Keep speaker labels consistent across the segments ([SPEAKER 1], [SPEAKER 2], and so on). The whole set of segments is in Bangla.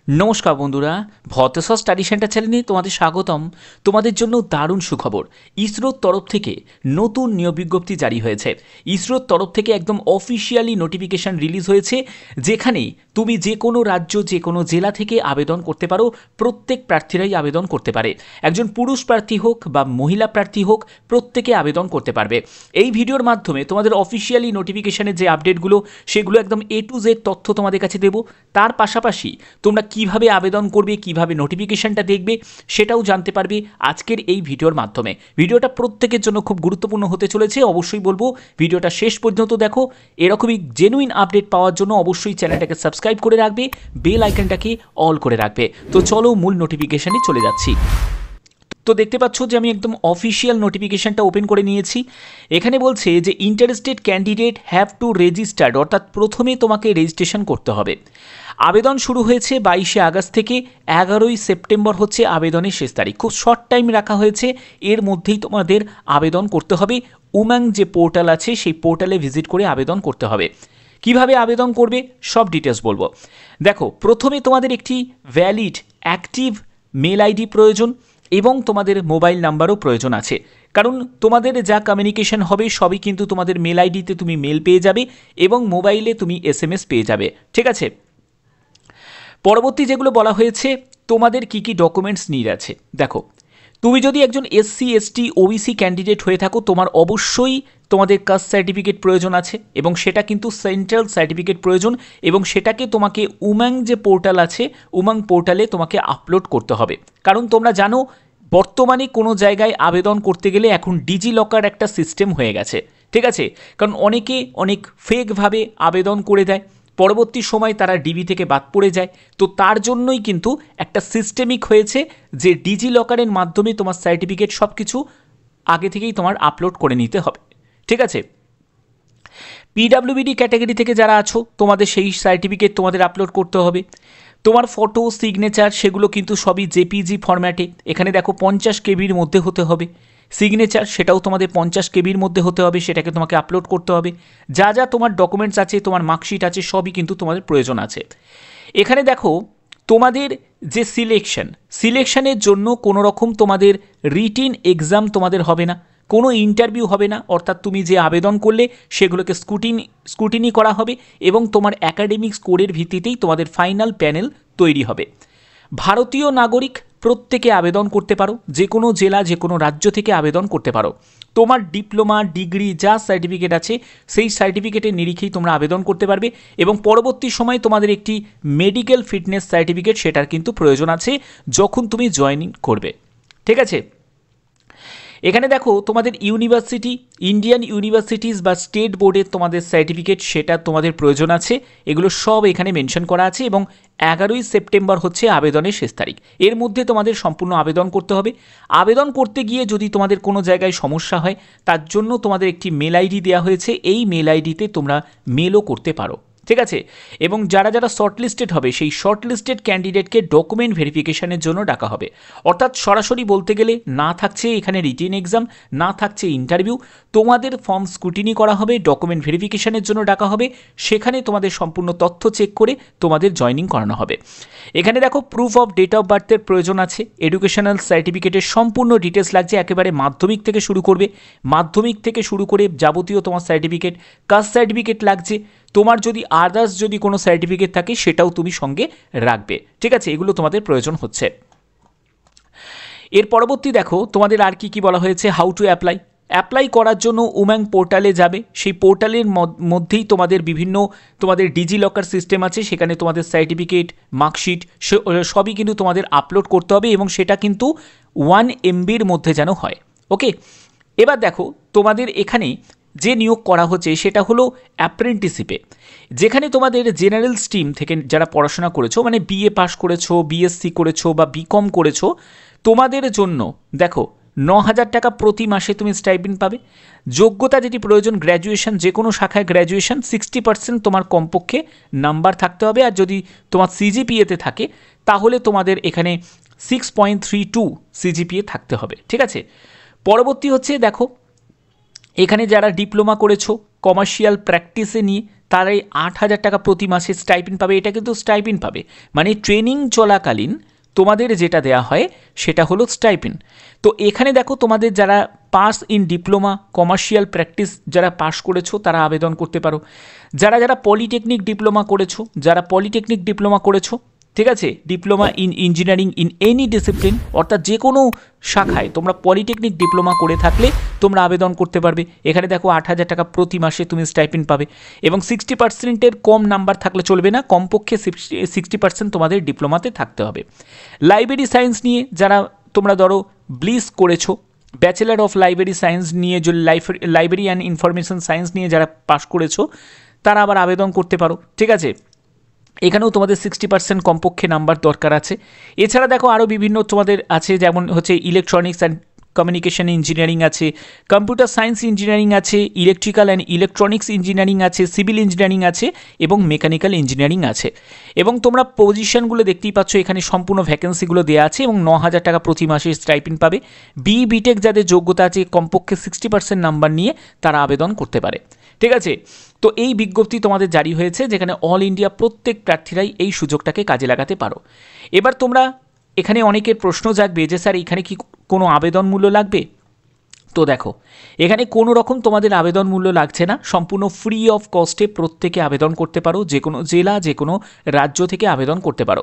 [SPEAKER 1] নমস্কার বন্ধুরা, ভতেশ্বর স্টাডি সেন্টার চ্যানেলে তোমাদের স্বাগতম। তোমাদের জন্য দারুণ সুখবর, ইসরোর তরফ থেকে নতুন নিয়োগ বিজ্ঞপ্তি জারি হয়েছে। ইসরোর তরফ থেকে একদম অফিসিয়ালি নোটিফিকেশান রিলিজ হয়েছে, যেখানে তুমি যে কোনো রাজ্য যে কোনো জেলা থেকে আবেদন করতে পারো। প্রত্যেক প্রার্থীরাই আবেদন করতে পারে, একজন পুরুষ প্রার্থী হোক বা মহিলা প্রার্থী হোক, প্রত্যেকে আবেদন করতে পারবে। এই ভিডিওর মাধ্যমে তোমাদের অফিসিয়ালি নোটিফিকেশানের যে আপডেটগুলো, সেগুলো একদম A to Z তথ্য তোমাদের কাছে দেবো। তার পাশাপাশি তোমরা কিভাবে আবেদন করবে, কিভাবে নোটিফিকেশনটা দেখবে, সেটাও জানতে পারবে আজকের এই ভিডিওর মাধ্যমে। ভিডিওটা প্রত্যেকের জন্য খুব গুরুত্বপূর্ণ হতে চলেছে। অবশ্যই বলবো ভিডিওটা শেষ পর্যন্ত দেখো। এরকমই জেনুইন আপডেট পাওয়ার জন্য অবশ্যই চ্যানেলটাকে সাবস্ক্রাইব করে রাখবে, বেল আইকনটাকে অল করে রাখবে। তো চলো মূল নোটিফিকেশনে চলে যাচ্ছি। তো দেখতে পাচ্ছ যে আমি একদম অফিসিয়াল নোটিফিকেশনটা ওপেন করে নিয়েছি। এখানে বলছে যে interested candidate have to registered, অর্থাৎ প্রথমে তোমাকে রেজিস্ট্রেশন করতে হবে। আবেদন শুরু হয়েছে 22শে আগস্ট থেকে, 11ই সেপ্টেম্বর হচ্ছে আবেদনের শেষ তারিখ। খুব শর্ট টাইম রাখা হয়েছে, এর মধ্যেই তোমাদের আবেদন করতে হবে। উমাং যে পোর্টাল আছে সেই পোর্টালে ভিজিট করে আবেদন করতে হবে। কিভাবে আবেদন করবে সব ডিটেলস বলবো। দেখো, প্রথমে তোমাদের একটি ভ্যালিড অ্যাক্টিভ মেল আইডি প্রয়োজন এবং তোমাদের মোবাইল নাম্বারও প্রয়োজন আছে, কারণ তোমাদের যা কমিউনিকেশন হবে সবই কিন্তু তোমাদের মেল আইডিতে তুমি মেল পেয়ে যাবে এবং মোবাইলে তুমি SMS পেয়ে যাবে। ঠিক আছে, পরবর্তী যেগুলো বলা হয়েছে, তোমাদের কি কি ডকুমেন্টস নিড আছে। দেখো, তুমি যদি একজন SC ST OBC ক্যান্ডিডেট হয়ে থাকো, তোমার অবশ্যই তোমাদের কাস্ট সার্টিফিকেট প্রয়োজন আছে এবং সেটা কিন্তু সেন্ট্রাল সার্টিফিকেট প্রয়োজন, এবং সেটাকে তোমাকে উমাং যে পোর্টাল আছে, উমাং পোর্টালে তোমাকে আপলোড করতে হবে। কারণ তোমরা জানো বর্তমানে কোনো জায়গায় আবেদন করতে গেলে এখন ডিজি লকার একটা সিস্টেম হয়ে গেছে। ঠিক আছে, কারণ অনেকে অনেক ফেকভাবে আবেদন করে দেয়, পরবর্তী সময় তারা ডিবি থেকে বাদ পড়ে যায়। তো তার জন্যই কিন্তু একটা সিস্টেমিক হয়েছে যে ডিজি লকারের মাধ্যমে তোমার সার্টিফিকেট সব কিছু আগে থেকেই তোমার আপলোড করে নিতে হবে। ঠিক আছে, PWBD ক্যাটাগরি থেকে যারা আছো, তোমাদের সেই সার্টিফিকেট তোমাদের আপলোড করতে হবে। তোমার ফটো সিগনেচার সেগুলো কিন্তু সবই JPG ফরম্যাটে। এখানে দেখো 50 KBর মধ্যে হতে হবে। সিগনেচার সেটাও তোমাদের 50 KBর মধ্যে হতে হবে, সেটাকে তোমাকে আপলোড করতে হবে। যা যা তোমার ডকুমেন্টস আছে, তোমার মার্কশিট আছে, সবই কিন্তু তোমাদের প্রয়োজন আছে। এখানে দেখো, তোমাদের যে সিলেকশনের জন্য কোনো রকম তোমাদের রিটিন এক্সাম তোমাদের হবে না, কোনো ইন্টারভিউ হবে না। অর্থাৎ তুমি যে আবেদন করলে সেগুলোকে স্ক্রুটিনি করা হবে এবং তোমার অ্যাকাডেমিক স্কোরের ভিত্তিতেই তোমাদের ফাইনাল প্যানেল তৈরি হবে। ভারতীয় নাগরিক প্রত্যেকে আবেদন করতে পারো, যে কোনো জেলা যে কোনো রাজ্য থেকে আবেদন করতে পারো। তোমার ডিপ্লোমা ডিগ্রি যা সার্টিফিকেট আছে সেই সার্টিফিকেটের নিরিখেই তোমরা আবেদন করতে পারবে, এবং পরবর্তী সময় তোমাদের একটি মেডিকেল ফিটনেস সার্টিফিকেট সেটার কিন্তু প্রয়োজন আছে যখন তুমি জয়েনিং করবে। ঠিক আছে, এখানে দেখো তোমাদের ইউনিভার্সিটি, ইন্ডিয়ান ইউনিভার্সিটিস বা স্টেট বোর্ডের তোমাদের সার্টিফিকেট সেটা তোমাদের প্রয়োজন আছে। এগুলো সব এখানে মেনশন করা আছে এবং 11ই সেপ্টেম্বর হচ্ছে আবেদনের শেষ তারিখ। এর মধ্যে তোমাদের সম্পূর্ণ আবেদন করতে হবে। আবেদন করতে গিয়ে যদি তোমাদের কোনো জায়গায় সমস্যা হয়, তার জন্য তোমাদের একটি মেল আইডি দেওয়া হয়েছে, এই মেল আইডিতে তোমরা মেলও করতে পারো। ঠিক আছে, এবং যারা যারা শর্টলিস্টেড হবে সেই শর্টলিস্টেড ক্যান্ডিডেটকে ডকুমেন্ট ভেরিফিকেশনের জন্য ডাকা হবে। অর্থাৎ সরাসরি বলতে গেলে না থাকছে এখানে রিটেন এক্সাম, না থাকছে ইন্টারভিউ, তোমাদের ফর্ম স্ক্রুটিনি করা হবে, ডকুমেন্ট ভেরিফিকেশনের জন্য ডাকা হবে, সেখানে তোমাদের সম্পূর্ণ তথ্য চেক করে তোমাদের জয়েনিং করানো হবে। এখানে দেখো, প্রুফ অফ ডেট অফ বার্থের প্রয়োজন আছে, এডুকেশনাল সার্টিফিকেটের সম্পূর্ণ ডিটেলস লাগছে, একেবারে মাধ্যমিক থেকে শুরু করবে, মাধ্যমিক থেকে শুরু করে যাবতীয় তোমার সার্টিফিকেট, কাস্ট সার্টিফিকেট লাগছে। তোমার যদি আদার্স যদি কোনো সার্টিফিকেট থাকে সেটাও তুমি সঙ্গে রাখবে। ঠিক আছে, এগুলো তোমাদের প্রয়োজন হচ্ছে। এর পরবর্তী দেখো তোমাদের আর কি কি বলা হয়েছে। হাউ টু অ্যাপ্লাই করার জন্য উম্যাং পোর্টালে যাবে, সেই পোর্টালের মধ্যেই তোমাদের বিভিন্ন তোমাদের ডিজি লকার সিস্টেম আছে, সেখানে তোমাদের সার্টিফিকেট মার্কশিট সবই কিন্তু তোমাদের আপলোড করতে হবে এবং সেটা কিন্তু 1 MBর মধ্যে যেন হয়। ওকে, এবার দেখো তোমাদের এখানে যে নিয়োগ করা হচ্ছে সেটা হলো অ্যাপ্রেন্টিসশিপে, যেখানে তোমাদের জেনারেল স্ট্রিম থেকে যারা পড়াশোনা করেছো, মানে BA পাস করেছো, BSc করেছো বা BCom করেছো, তোমাদের জন্য দেখো 9,000 টাকা প্রতি মাসে তুমি স্টাইপেন্ড পাবে। যোগ্যতা যেটি প্রয়োজন, গ্র্যাজুয়েশন, যে কোনো শাখায় গ্র্যাজুয়েশন, 60% তোমার কমপক্ষে নাম্বার থাকতে হবে, আর যদি তোমার CGPA-তে থাকে তাহলে তোমাদের এখানে 6.32 CGPA থাকতে হবে। ঠিক আছে, পরবর্তী হচ্ছে দেখো, এখানে যারা ডিপ্লোমা করেছো কমার্শিয়াল প্র্যাকটিসে নিয়ে তারাই 8,000 টাকা প্রতি মাসে স্টাইপেন্ড পাবে। এটা কিন্তু স্টাইপেন্ড পাবে, মানে ট্রেনিং চলাকালীন তোমাদের যেটা দেওয়া হয় সেটা হলো স্টাইপেন্ড। তো এখানে দেখো তোমাদের যারা pass in diploma commercial practice যারা পাস করেছো তারা আবেদন করতে পারো। যারা পলিটেকনিক ডিপ্লোমা করেছো, ঠিক আছে, diploma in engineering in any discipline, অর্থাৎ যে কোনো শাখায় তোমরা পলিটেকনিক ডিপ্লোমা করে থাকলে তোমরা আবেদন করতে পারবে। এখানে দেখো 8,000 টাকা প্রতি মাসে তুমি স্টাইপেন্ড পাবে এবং 60%-এর কম নাম্বার থাকলে চলবে না, কমপক্ষে 60% তোমাদের ডিপ্লোমাতে থাকতে হবে। লাইব্রেরি সায়েন্স নিয়ে যারা তোমরা ধরো ব্লিস করেছো, ব্যাচেলার অফ লাইব্রেরি সায়েন্স নিয়ে যে লাইব্রেরি অ্যান্ড ইনফরমেশন সায়েন্স নিয়ে যারা পাস করেছো তারা আবার আবেদন করতে পারো। ঠিক আছে, এখানেও তোমাদের 60% কমপক্ষে নাম্বার দরকার আছে। এছাড়া দেখো আরও বিভিন্ন তোমাদের আছে, যেমন হচ্ছে ইলেকট্রনিক্স অ্যান্ড কমিউনিকেশন ইঞ্জিনিয়ারিং আছে, কম্পিউটার সায়েন্স ইঞ্জিনিয়ারিং আছে, ইলেকট্রিক্যাল অ্যান্ড ইলেকট্রনিক্স ইঞ্জিনিয়ারিং আছে, সিভিল ইঞ্জিনিয়ারিং আছে এবং মেকানিক্যাল ইঞ্জিনিয়ারিং আছে। এবং তোমরা পজিশনগুলো দেখতেই পাচ্ছ, এখানে সম্পূর্ণ ভ্যাকেন্সিগুলো দেওয়া আছে এবং 9,000 টাকা প্রতি মাসে স্টাইপেন্ড পাবে। বিটেক যাদের যোগ্যতা আছে কমপক্ষে 60% নাম্বার নিয়ে তারা আবেদন করতে পারে। ঠিক আছে, তো এই বিজ্ঞপ্তি তোমাদের জারি হয়েছে, যেখানে অল ইন্ডিয়া প্রত্যেক প্রার্থীরাই এই সুযোগটাকে কাজে লাগাতে পারো। এবার তোমরা এখানে অনেকের প্রশ্ন জাগবে যে স্যার এখানে কি কোনো আবেদন মূল্য লাগবে? তো দেখো, এখানে কোনো রকম তোমাদের আবেদন মূল্য লাগছে না, সম্পূর্ণ ফ্রি অফ কস্টে প্রত্যেকে আবেদন করতে পারো, যে কোনো জেলা যে কোনো রাজ্য থেকে আবেদন করতে পারো।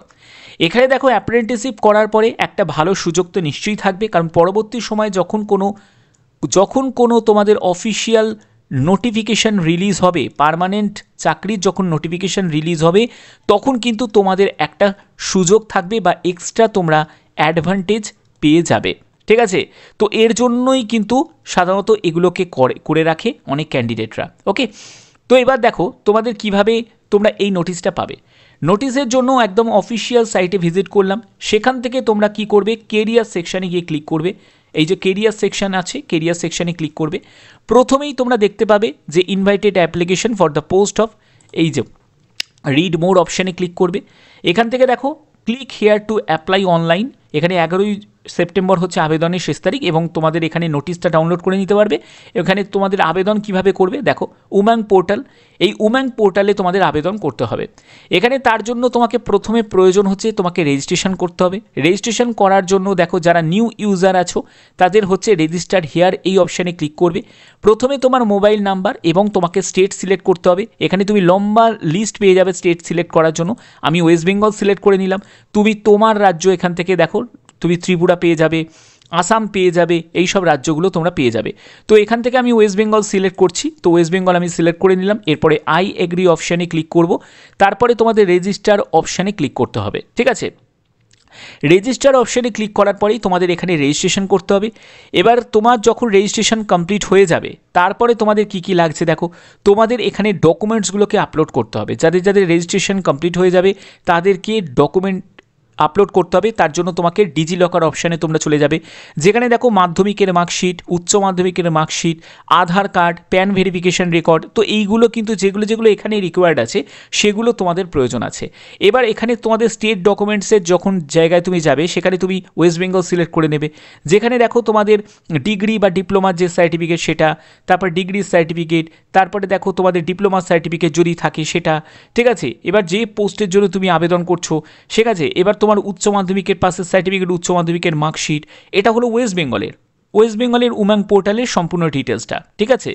[SPEAKER 1] এখানে দেখো অ্যাপ্রেন্টিসশিপ করার পরে একটা ভালো সুযোগ তো নিশ্চয়ই থাকবে, কারণ পরবর্তী সময় যখন কোনো তোমাদের অফিসিয়াল নোটিফিকেশান রিলিজ হবে, পার্মানেন্ট চাকরির যখন নোটিফিকেশান রিলিজ হবে তখন কিন্তু তোমাদের একটা সুযোগ থাকবে বা এক্সট্রা তোমরা অ্যাডভান্টেজ পেয়ে যাবে। ঠিক আছে, তো এর জন্যই কিন্তু সাধারণত এগুলোকে করে রাখে অনেক ক্যান্ডিডেটরা। ওকে, তো এবার দেখো তোমাদের কিভাবে তোমরা এই নোটিশটা পাবে। নোটিশের জন্য একদম অফিসিয়াল সাইটে ভিজিট করলাম, সেখান থেকে তোমরা কি করবে, কেরিয়ার সেকশানে গিয়ে ক্লিক করবে। এই যে কেরিয়ার সেকশন আছে, কেরিয়ার সেকশানে ক্লিক করবে। প্রথমেই তোমরা দেখতে পাবে যে invited application for the post of, এই যে রিড মোর অপশানে ক্লিক করবে। এখান থেকে দেখো click here to apply online, এখানে 11ই সেপ্টেম্বর হচ্ছে আবেদনের শেষ তারিখ এবং তোমাদের এখানে নোটিশটা ডাউনলোড করে নিতে পারবে। এখানে তোমাদের আবেদন কিভাবে করবে দেখো, উম্যাং পোর্টাল, এই উম্যাং পোর্টালে তোমাদের আবেদন করতে হবে। এখানে তার জন্য তোমাকে প্রথমে প্রয়োজন হচ্ছে তোমাকে রেজিস্ট্রেশন করতে হবে। রেজিস্ট্রেশন করার জন্য দেখো যারা নিউ ইউজার আছো তাদের হচ্ছে রেজিস্টার হেয়ার এই অপশানে ক্লিক করবে। প্রথমে তোমার মোবাইল নাম্বার এবং তোমাকে স্টেট সিলেক্ট করতে হবে। এখানে তুমি লম্বা লিস্ট পেয়ে যাবে স্টেট সিলেক্ট করার জন্য, আমি ওয়েস্ট বেঙ্গল সিলেক্ট করে নিলাম। তুমি তোমার রাজ্য এখান থেকে দেখো, তুমি ত্রিপুরা পেয়ে যাবে, আসাম পেয়ে যাবে, এই সব রাজ্যগুলো তোমরা পেয়ে যাবে। তো এখান থেকে আমি ওয়েস্ট বেঙ্গল সিলেক্ট করছি, তো ওয়েস্ট বেঙ্গল আমি সিলেক্ট করে নিলাম। এরপরে আই এগ্রি অপশানে ক্লিক করব, তারপরে তোমাদের রেজিস্টার অপশানে ক্লিক করতে হবে। ঠিক আছে, রেজিস্টার অপশানে ক্লিক করার পরেই তোমাদের এখানে রেজিস্ট্রেশন করতে হবে। এবার তোমার যখন রেজিস্ট্রেশন কমপ্লিট হয়ে যাবে তারপরে তোমাদের কি লাগছে দেখো, তোমাদের এখানে ডকুমেন্টসগুলোকে আপলোড করতে হবে। যাদের রেজিস্ট্রেশন কমপ্লিট হয়ে যাবে তাদেরকে ডকুমেন্ট আপলোড করতে হবে। তার জন্য তোমাকে ডিজিলকার অপশানে তোমরা চলে যাবে, যেখানে দেখো মাধ্যমিকের মার্কশিট, উচ্চ মাধ্যমিকের মার্কশিট, আধার কার্ড, প্যান ভেরিফিকেশন রেকর্ড, তো এইগুলো কিন্তু যেগুলো এখানে রিকোয়ার্ড আছে সেগুলো তোমাদের প্রয়োজন আছে। এবার এখানে তোমাদের স্টেট ডকুমেন্টসের যখন জায়গায় তুমি যাবে সেখানে তুমি ওয়েস্ট বেঙ্গল সিলেক্ট করে নেবে। যেখানে দেখো তোমাদের ডিগ্রি বা ডিপ্লোমার যে সার্টিফিকেট সেটা, তারপর ডিগ্রির সার্টিফিকেট, তারপরে দেখো তোমাদের ডিপ্লোমার সার্টিফিকেট যদি থাকে সেটা। ঠিক আছে, এবার যে পোস্টের জন্য তুমি আবেদন করছো, ঠিক আছে, এবার তোমার উচ্চ মাধ্যমিকের পাসের সার্টিফিকেট, উচ্চ মাধ্যমিকের মার্কশিট, এটা হলো ওয়েস্ট বেঙ্গলের উম্যাং পোর্টালের সম্পূর্ণ ডিটেলসটা। ঠিক আছে,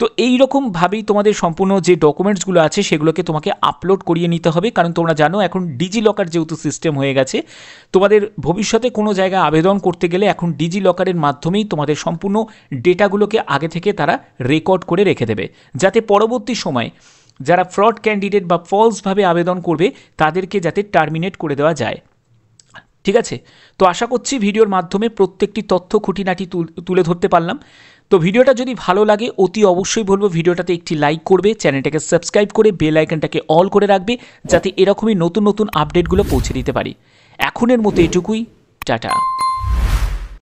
[SPEAKER 1] তো এইরকমভাবেই তোমাদের সম্পূর্ণ যে ডকুমেন্টসগুলো আছে সেগুলোকে তোমাকে আপলোড করিয়ে নিতে হবে, কারণ তোমরা জানো এখন ডিজিলকার যেহেতু সিস্টেম হয়ে গেছে, তোমাদের ভবিষ্যতে কোনো জায়গায় আবেদন করতে গেলে এখন ডিজিলকারের মাধ্যমেই তোমাদের সম্পূর্ণ ডেটাগুলোকে আগে থেকে তারা রেকর্ড করে রেখে দেবে, যাতে পরবর্তী সময় যারা ফ্রড ক্যান্ডিডেট বা ফলসভাবে আবেদন করবে তাদেরকে যাতে টার্মিনেট করে দেওয়া যায়। ঠিক আছে, তো আশা করছি ভিডিওর মাধ্যমে প্রত্যেকটি তথ্য খুঁটিনাটি তুলে ধরতে পারলাম। তো ভিডিওটা যদি ভালো লাগে অতি অবশ্যই বলবো ভিডিওটাতে একটি লাইক করবে, চ্যানেলটাকে সাবস্ক্রাইব করে বেল আইকনটাকে অল করে রাখবে, যাতে এরকমই নতুন আপডেটগুলো পৌঁছে দিতে পারি। এখনের মতো এটুকুই, টাটা।